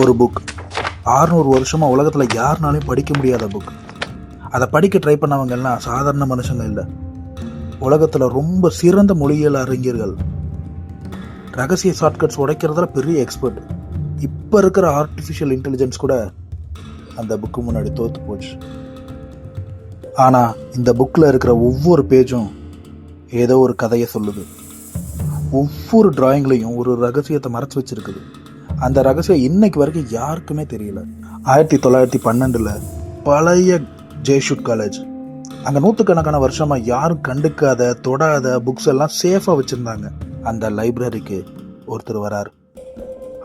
ஒரு புக் 600 வருஷமாக உலகத்தில் யாருனாலையும் படிக்க முடியாத புக். அதை படிக்க ட்ரை பண்ணவங்கெல்லாம் சாதாரண மனுஷங்க இல்லை, உலகத்தில் ரொம்ப சிறந்த மொழியியல் அறிஞர்கள். ரகசிய ஷார்ட்கட்ஸ் உடைக்கிறதுல பெரிய எக்ஸ்பர்ட். இப்போ இருக்கிற ஆர்டிஃபிஷியல் இன்டெலிஜென்ஸ் கூட அந்த புக்கு முன்னாடி தோற்று போச்சு. ஆனால் இந்த புக்கில் இருக்கிற ஒவ்வொரு பேஜும் ஏதோ ஒரு கதையை சொல்லுது. ஒவ்வொரு டிராயிங்லையும் ஒரு ரகசியத்தை மறைச்சி வச்சிருக்குது. அந்த ரகசியம் இன்னைக்கு வரைக்கும் யாருக்குமே தெரியல. 1912 பழைய ஜேஷூட் காலேஜ், அங்கே நூற்றுக்கணக்கான வருஷமாக யாரும் கண்டுக்காத தொடாத புக்ஸ் எல்லாம் சேஃபாக வச்சுருந்தாங்க. அந்த லைப்ரரிக்கு ஒருத்தர் வரார்.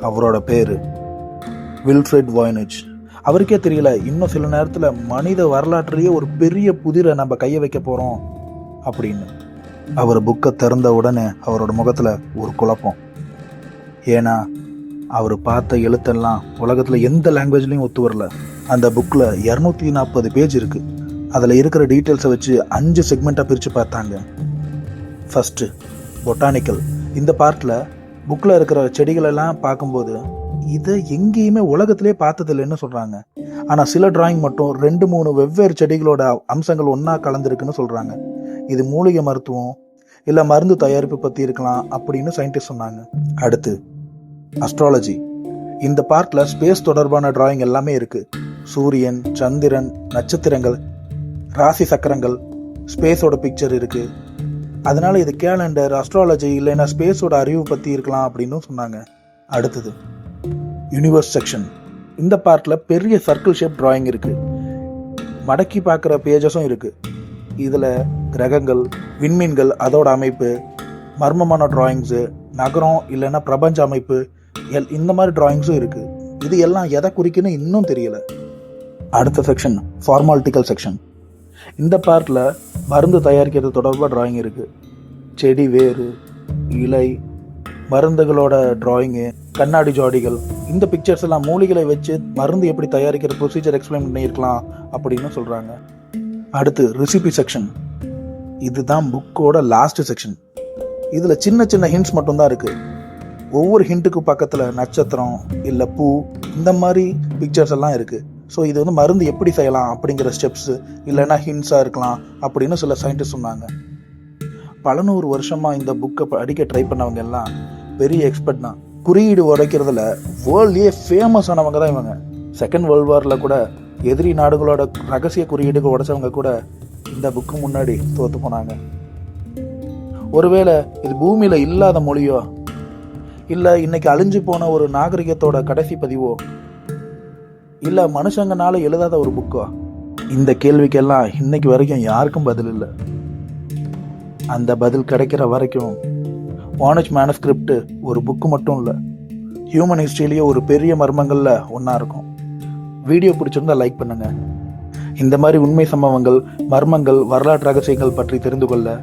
அவரோட பேர் வில்ஃப்ரெட் வாய்னிச். அவருக்கே தெரியல, இன்னும் சில நேரத்தில் மனித வரலாற்றிலேயே ஒரு பெரிய புதிரை நம்ம கையை வைக்க போகிறோம் அப்படின்னு. அவர் புக்கை திறந்த உடனே அவரோட முகத்தில் ஒரு குழப்பம். ஏன்னா அவர் பார்த்த எழுத்தெல்லாம் உலகத்தில் எந்த லாங்குவேஜ்லையும் ஒத்து வரல. அந்த புக்கில் 240 பேஜ் இருக்குது. அதில் இருக்கிற டீட்டெயில்ஸை வச்சு 5 செக்மெண்ட்டாக பிரித்து பார்த்தாங்க. First botanical. இந்த பார்ட்டில் புக்கில் இருக்கிற செடிகளெல்லாம் பார்க்கும்போது இதை எங்கேயுமே உலகத்திலே பார்த்ததில்லைன்னு சொல்கிறாங்க. ஆனால் சில டிராயிங் மட்டும் 2-3 வெவ்வேறு செடிகளோட அம்சங்கள் ஒன்றா கலந்துருக்குன்னு சொல்கிறாங்க. இது மூலிகை மருத்துவம் இல்லை மருந்து தயாரிப்பு பற்றி இருக்கலாம் அப்படின்னு சயின்டிஸ்ட் சொன்னாங்க. அடுத்து அஸ்ட்ராலஜி. இந்த பார்ட்டில் ஸ்பேஸ் தொடர்பான டிராயிங் எல்லாமே இருக்குது. சூரியன், சந்திரன், நட்சத்திரங்கள், ராசி சக்கரங்கள், ஸ்பேஸோட பிக்சர் இருக்குது. அதனால இது கேலண்டர், அஸ்ட்ராலஜி இல்லைன்னா ஸ்பேஸோட அறிவு பற்றி இருக்கலாம் அப்படின்னு சொன்னாங்க. அடுத்தது யூனிவர்ஸ் செக்ஷன். இந்த பார்ட்டில் பெரிய சர்க்கிள் ஷேப் டிராயிங் இருக்குது. மடக்கி பார்க்குற பேஜஸும் இருக்குது. இதில் கிரகங்கள், விண்மீன்கள், அதோட அமைப்பு, மர்மமான டிராயிங்ஸு, நகரம் இல்லைன்னா பிரபஞ்ச அமைப்பு, இந்த மாதிரி டிராயிங்ஸும் இருக்குது. இது எல்லாம் எதை குறிக்குன்னு இன்னும் தெரியல. அடுத்த செக்ஷன் ஃபார்மாலிட்டிக்கல் செக்ஷன். இந்த பார்ட்டில் மருந்து தயாரிக்கிறது தொடர்பாக டிராயிங் இருக்குது. செடி வேறு, இலை, மருந்துகளோட டிராயிங்கு, கண்ணாடி ஜாடிகள், இந்த பிக்சர்ஸ் எல்லாம் மூலிகளை வச்சு மருந்து எப்படி தயாரிக்கிற ப்ரொசீஜர் எக்ஸ்பிளைன் பண்ணியிருக்கலாம் அப்படின்னு சொல்கிறாங்க. அடுத்து ரெசிபி செக்ஷன். இதுதான் புக்கோட லாஸ்ட் செக்ஷன். இதில் சின்ன சின்ன ஹிண்ட்ஸ் மட்டும்தான் இருக்குது. ஒவ்வொரு ஹிண்ட்டுக்கு பக்கத்தில் நட்சத்திரம் இல்லை பூ, இந்த மாதிரி பிக்சர்ஸ் எல்லாம் இருக்குது. ஸோ இது வந்து மருந்து எப்படி செய்யலாம் அப்படிங்கிற ஸ்டெப்ஸு இல்லைன்னா ஹிண்ட்ஸாக இருக்கலாம் அப்படின்னு சில சயின்டிஸ்ட் சொன்னாங்க. பல 100 வருஷமாக இந்த புக்கை படிக்க ட்ரை பண்ணவங்க எல்லாம் பெரிய எக்ஸ்பர்ட் தான். குறியீடு உடைக்கிறதுல வேர்ல்ட்லேயே ஃபேமஸ் ஆனவங்க தான் இவங்க. செகண்ட் வேர்ல்டு வாரில் கூட எதிரி நாடுகளோட ரகசிய குறியீடுகள் உடைச்சவங்க கூட இந்த புக்கு முன்னாடி தோற்று போனாங்க. ஒருவேளை இது பூமியில் இல்லாத மொழியோ இல்லை இன்னைக்கு அழிஞ்சு போன ஒரு நாகரிகத்தோட கடைசி பதிவோ இல்லை மனுஷங்கனால எழுதாத ஒரு புக்கோ? இந்த கேள்விக்கெல்லாம் இன்னைக்கு வரைக்கும் யாருக்கும் பதில் இல்லை. அந்த பதில் கிடைக்கிற வரைக்கும் வானிச் மேனுஸ்கிரிப்ட் ஒரு புக்கு மட்டும் இல்லை, ஹியூமன் ஹிஸ்ட்ரியிலேயே ஒரு பெரிய மர்மங்களில் ஒன்றா இருக்கும். வீடியோ பிடிச்சிருந்தா லைக் பண்ணுங்க. இந்த மாதிரி உண்மை சம்பவங்கள், மர்மங்கள், வரலாற்று ரகசியங்கள் பற்றி தெரிந்து கொள்ள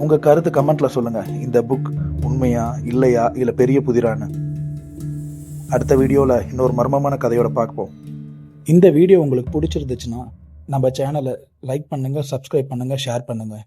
உங்கள் கருத்து கமெண்ட்டில் சொல்லுங்கள். இந்த புக் உண்மையா இல்லையா இல்லை பெரிய புதிரான்னு. அடுத்த வீடியோவில் இன்னொரு மர்மமான கதையோட பார்ப்போம். இந்த வீடியோ உங்களுக்கு பிடிச்சிருந்துச்சுன்னா நம்ம சேனலை லைக் பண்ணுங்கள், சப்ஸ்கிரைப் பண்ணுங்கள், ஷேர் பண்ணுங்கள்.